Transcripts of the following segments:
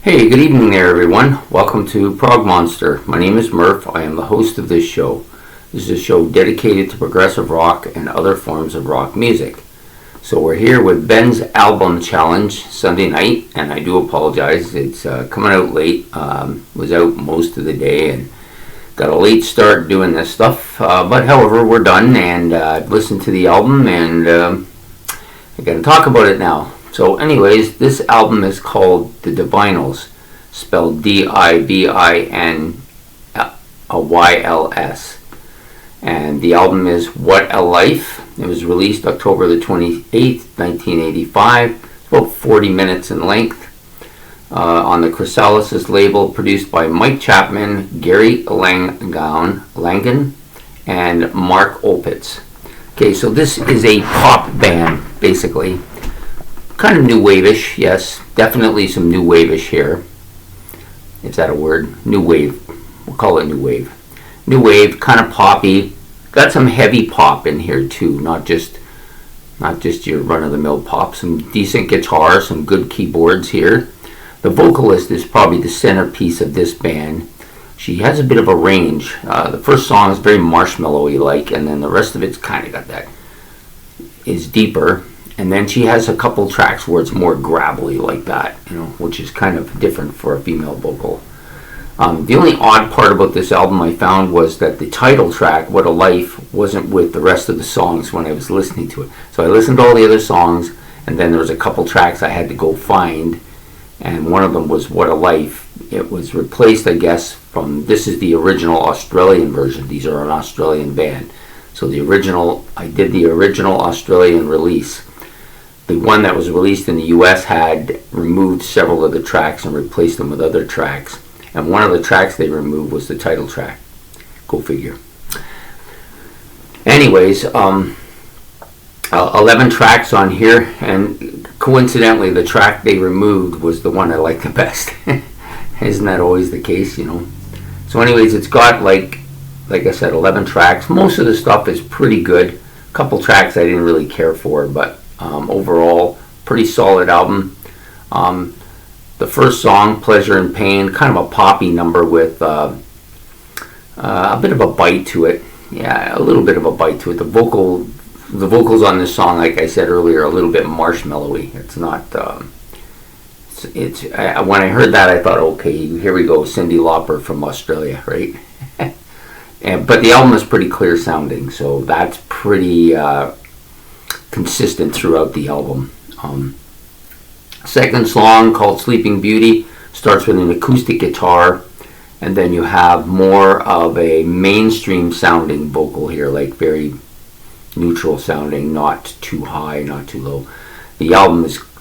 Hey, good evening there, everyone. Welcome to Prog Monster. My name is Murph. I am the host of this show. This is a show dedicated to progressive rock and other forms of rock music. So we're here with Ben's album challenge Sunday night, and I do apologize. It's coming out late. Was out most of the day and got a late start doing this stuff. But however, we're done, and I've listened to the album, and I'm going to talk about it now. So anyways, this album is called the Divinyls, spelled Divinyls. And the album is What a Life. It was released October the 28th, 1985. It's about 40 minutes in length. On the Chrysalis label, produced by Mike Chapman, Gary Langan, and Mark Opitz. Okay, so this is a pop band, basically. Kind of new wave-ish, yes. Definitely some new wave-ish here. Is that a word? New wave. We'll call it new wave. New wave, kind of poppy. Got some heavy pop in here too, not just your run-of-the-mill pop. Some decent guitar, some good keyboards here. The vocalist is probably the centerpiece of this band. She has a bit of a range. The first song is very marshmallowy like, and then the rest of it's kind of got that, is deeper. And then she has a couple tracks where it's more gravelly like that, which is kind of different for a female vocal. The only odd part about this album I found was that the title track, What a Life, wasn't with the rest of the songs when I was listening to it. So I listened to all the other songs, and then there was a couple tracks I had to go find, and one of them was What a Life. It was replaced, I guess, from, this is the original Australian version. These are an Australian band. So I did the original Australian release. The one that was released in the US had removed several of the tracks and replaced them with other tracks. And one of the tracks they removed was the title track. Go figure. Anyways, 11 tracks on here, and coincidentally the track they removed was the one I liked the best. Isn't that always the case, So anyways, it's got, like I said, 11 tracks. Most of the stuff is pretty good. A couple tracks I didn't really care for, but overall, pretty solid album. The first song, Pleasure and Pain, kind of a poppy number with a bit of a bite to it. Yeah, a little bit of a bite to it. The vocals on this song, like I said earlier, are a little bit marshmallowy. It's not. When I heard that, I thought, okay, here we go, Cyndi Lauper from Australia, right? But the album is pretty clear sounding, so that's pretty consistent throughout the album. Second song, called Sleeping Beauty, starts with an acoustic guitar, and then you have more of a mainstream sounding vocal here, like very neutral sounding, not too high, not too low. The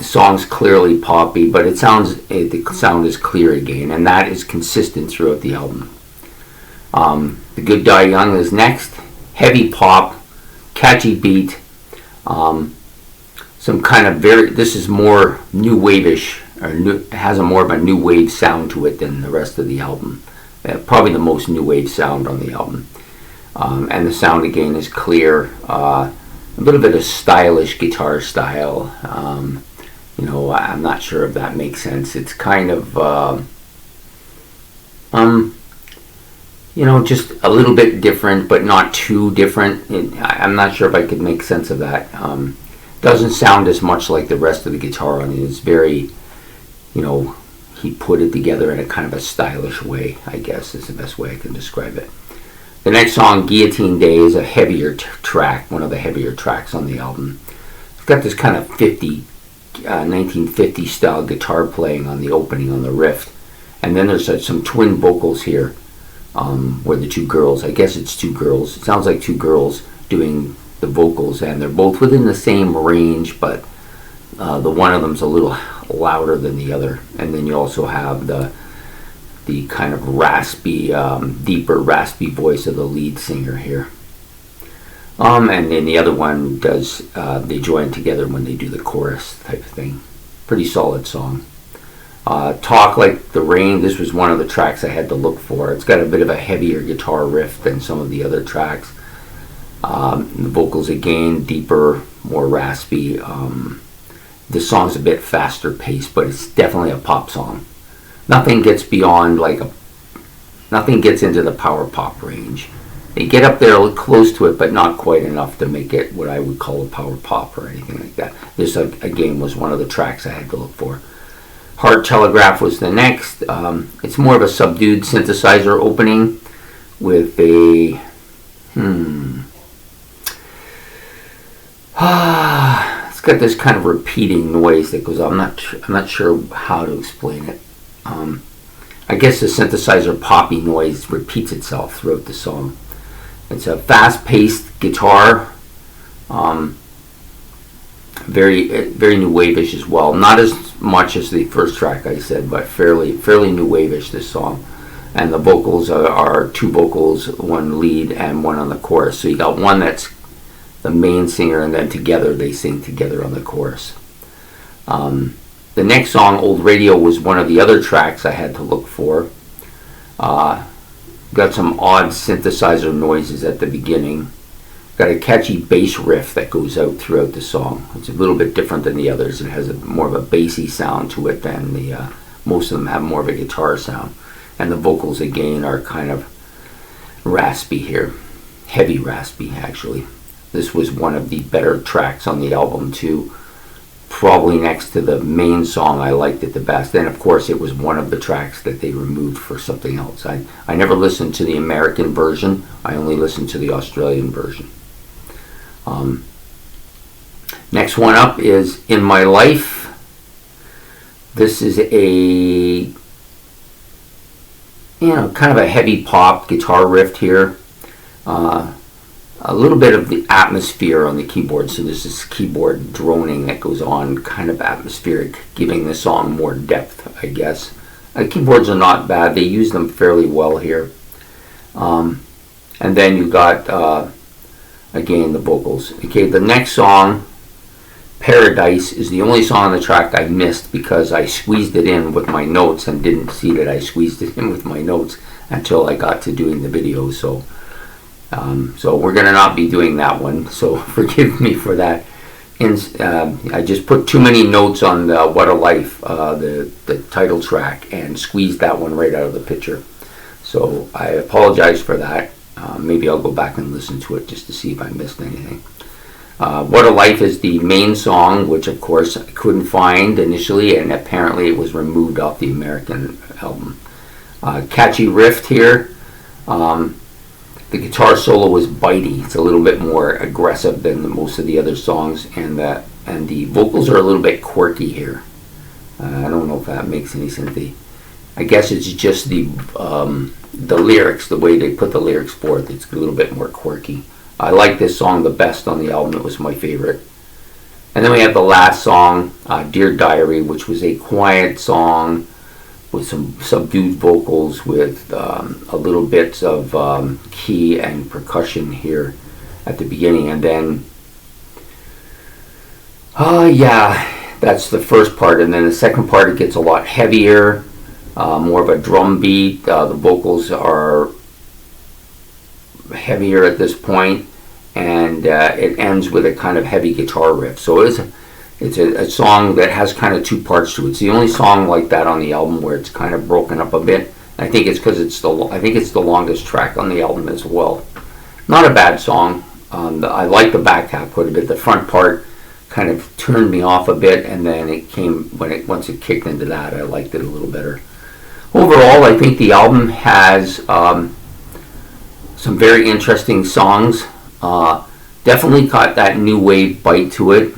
song's clearly poppy, but the sound is clear again, and that is consistent throughout the album. The Good Die Young is next. Heavy pop, catchy beat. Some kind of this is more new wave-ish, has a more of a new wave sound to it than the rest of the album. Probably the most new wave sound on the album. And the sound again is clear. A little bit of stylish guitar style. I'm not sure if that makes sense. It's kind of, just a little bit different, but not too different. I'm not sure if I could make sense of that. Doesn't sound as much like the rest of the guitar on it. It's very, he put it together in a kind of a stylish way, I guess is the best way I can describe it. The next song, Guillotine Day, is a heavier track, one of the heavier tracks on the album. It's got this kind of 1950 style guitar playing on the opening, on the riff. And then there's some twin vocals here, where the two girls, I guess it's two girls, it sounds like two girls doing the vocals, and they're both within the same range, but the one of them's a little louder than the other. And then you also have the kind of raspy, deeper raspy voice of the lead singer here. And then the other one does, they join together when they do the chorus type of thing. Pretty solid song. Talk Like the Rain, this was one of the tracks I had to look for. It's got a bit of a heavier guitar riff than some of the other tracks. The vocals again, deeper, more raspy. The song's a bit faster paced, but it's definitely a pop song. nothing gets beyond nothing gets into the power pop range. They get up there close to it, but not quite enough to make it what I would call a power pop or anything like that. This, again, was one of the tracks I had to look for. Heart Telegraph was the next. It's more of a subdued synthesizer opening with a... it's got this kind of repeating noise that goes on. I'm not sure how to explain it. I guess the synthesizer poppy noise repeats itself throughout the song. It's a fast-paced guitar, very new wave-ish as well. Not as much as the first track I said, but fairly new wave-ish, this song. And the vocals are two vocals, one lead and one on the chorus. So you got one that's the main singer, and then together they sing together on the chorus. The next song, Old Radio, was one of the other tracks I had to look for. Got some odd synthesizer noises at the beginning. Got a catchy bass riff that goes out throughout the song. It's a little bit different than the others. It has more of a bassy sound to it than most of them have more of a guitar sound. And the vocals, again, are kind of raspy here. Heavy raspy, actually. This was one of the better tracks on the album, too. Probably next to the main song, I liked it the best. And, of course, it was one of the tracks that they removed for something else. I never listened to the American version. I only listened to the Australian version. Next one up is In My Life. This is a... kind of a heavy pop guitar riff here. A little bit of the atmosphere on the keyboard. So there's this keyboard droning that goes on, kind of atmospheric, giving the song more depth, I guess. Keyboards are not bad. They use them fairly well here. And then you got, again, the vocals. Okay, the next song, Paradise, is the only song on the track I missed because I squeezed it in with my notes and didn't see that I squeezed it in with my notes until I got to doing the video. So we're going to not be doing that one. So forgive me for that. I just put too many notes on the What a Life, the title track, and squeezed that one right out of the picture. So I apologize for that. Maybe I'll go back and listen to it just to see if I missed anything. What a Life is the main song, which of course I couldn't find initially, and apparently it was removed off the American album. Catchy riff here. The guitar solo was bitey. It's a little bit more aggressive than most of the other songs, and the vocals are a little bit quirky here. I don't know if that makes any sense. I guess it's just the lyrics, the way they put the lyrics forth. It's a little bit more quirky. I like this song the best on the album. It was my favorite. And then we have the last song, Dear Diary, which was a quiet song with some subdued vocals with a little bit of key and percussion here at the beginning. And then, that's the first part. And then the second part, it gets a lot heavier, more of a drum beat. The vocals are heavier at this point, and it ends with a kind of heavy guitar riff. So it's a song that has kind of two parts to it. It's the only song like that on the album where it's kind of broken up a bit. I think it's because it's the longest track on the album as well. Not a bad song. I like the back half quite a bit. The front part kind of turned me off a bit, and then once it kicked into that, I liked it a little better. Overall, I think the album has some very interesting songs. Definitely got that new wave bite to it,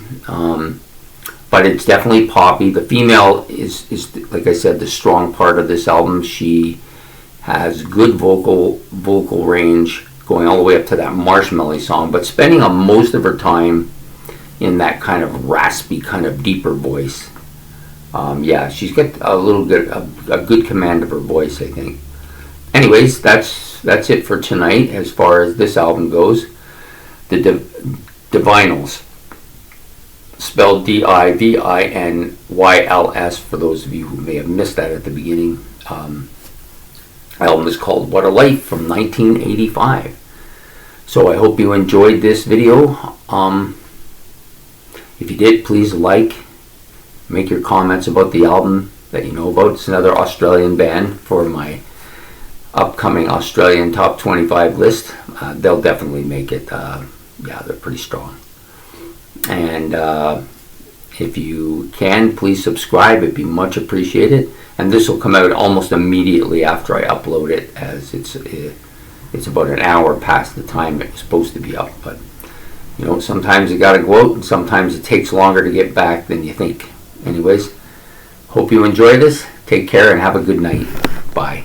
but it's definitely poppy. The female is like I said, the strong part of this album. She has good vocal range, going all the way up to that Marshmallow song, but spending most of her time in that kind of raspy, kind of deeper voice. She's got a good command of her voice, I think. Anyways, that's it for tonight as far as this album goes. The Divinyls, spelled Divinyls for those of you who may have missed that at the beginning. Album is called What a Life from 1985. So I hope you enjoyed this video. If you did, please make your comments about the album, that you know about. It's another Australian band for my upcoming Australian top 25 list. They'll definitely make it. Yeah, they're pretty strong. And if you can, please subscribe. It'd be much appreciated. And this will come out almost immediately after I upload it, as it's about an hour past the time it was supposed to be up. But you know, sometimes you gotta go out, and sometimes it takes longer to get back than you think. Anyways, hope you enjoy this. Take care and have a good night. Bye.